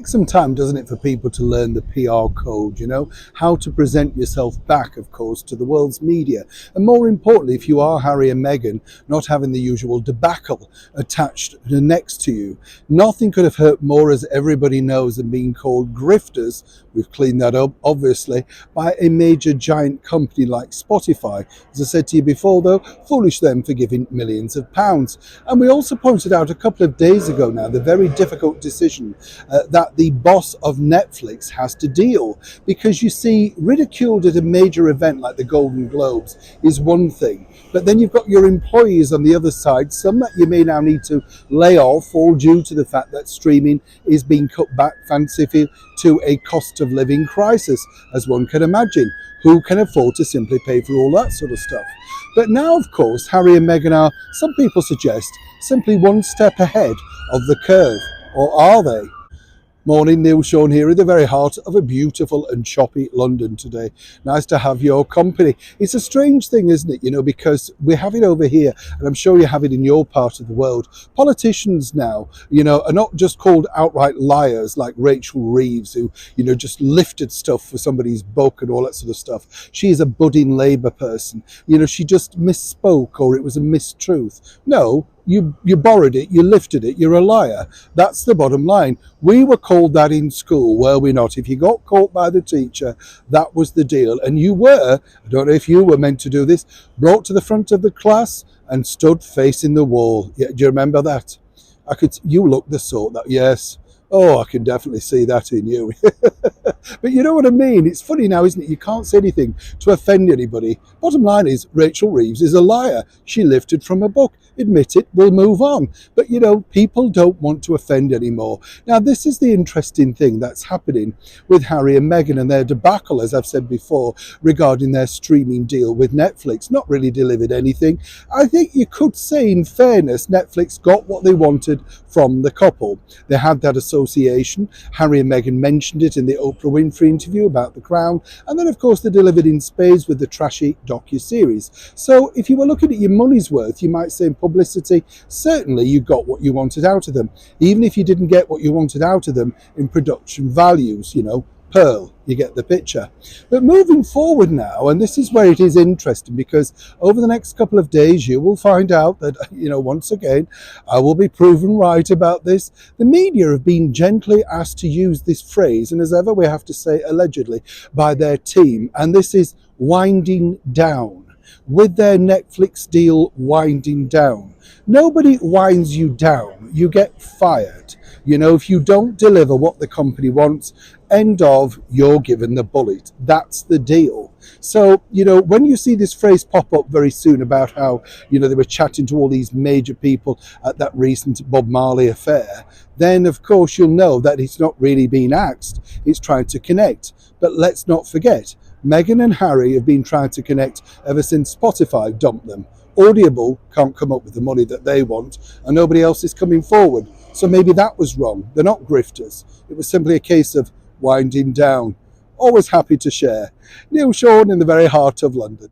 Takes some time, doesn't it, for people to learn the PR code, how to present yourself back, of course, to the world's media. And more importantly, if you are Harry and Meghan, not having the usual debacle attached next to you. Nothing could have hurt more, as everybody knows, than being called grifters. We've cleaned that up, obviously, by a major giant company like Spotify. As I said to you before, though, foolish them for giving millions of pounds. And we also pointed out a couple of days ago now the very difficult decision that the boss of Netflix has to deal. Because you see, ridiculed at a major event like the Golden Globes is one thing, but then you've got your employees on the other side, some that you may now need to lay off, all due to the fact that streaming is being cut back fancifully to a cost of living crisis, as one can imagine. Who can afford to simply pay for all that sort of stuff? But now, of course, Harry and Meghan are, some people suggest, simply one step ahead of the curve. Or are they? Morning, Neil Sean here in the very heart of a beautiful and choppy London today. Nice to have your company. It's a strange thing, isn't it? Because we have it over here, and I'm sure you have it in your part of the world. Politicians now, are not just called outright liars like Rachel Reeves, who, just lifted stuff for somebody's book and all that sort of stuff. She is a budding Labour person. She just misspoke, or it was a mistruth. No. You borrowed it, you lifted it, you're a liar. That's the bottom line. We were called that in school, were we not? If you got caught by the teacher, that was the deal. And you were, I don't know if you were meant to do this, brought to the front of the class and stood facing the wall. Yeah, do you remember that? You look the sort that, yes. Oh, I can definitely see that in you. But you know what I mean? It's funny now, isn't it? You can't say anything to offend anybody. Bottom line is, Rachel Reeves is a liar. She lifted from a book. Admit it, we'll move on. But, people don't want to offend anymore. Now, this is the interesting thing that's happening with Harry and Meghan and their debacle, as I've said before, regarding their streaming deal with Netflix. Not really delivered anything. I think you could say, in fairness, Netflix got what they wanted from the couple. They had that association. Harry and Meghan mentioned it in the Oprah Winfrey interview about The Crown. And then, of course, they delivered in spades with the trashy docu-series. So if you were looking at your money's worth, you might say in publicity, certainly you got what you wanted out of them. Even if you didn't get what you wanted out of them in production values, Pearl, you get the picture. But moving forward now, and this is where it is interesting, because over the next couple of days you will find out that, once again, I will be proven right about this. The media have been gently asked to use this phrase, and as ever we have to say allegedly, by their team, and this is winding down. With their Netflix deal winding down. Nobody winds you down, you get fired. If you don't deliver what the company wants, end of, you're given the bullet. That's the deal. So, when you see this phrase pop up very soon about how, they were chatting to all these major people at that recent Bob Marley affair, then of course you'll know that it's not really being axed, it's trying to connect. But let's not forget, Meghan and Harry have been trying to connect ever since Spotify dumped them. Audible can't come up with the money that they want, and nobody else is coming forward. So maybe that was wrong. They're not grifters. It was simply a case of winding down. Always happy to share. Neil Sean in the very heart of London.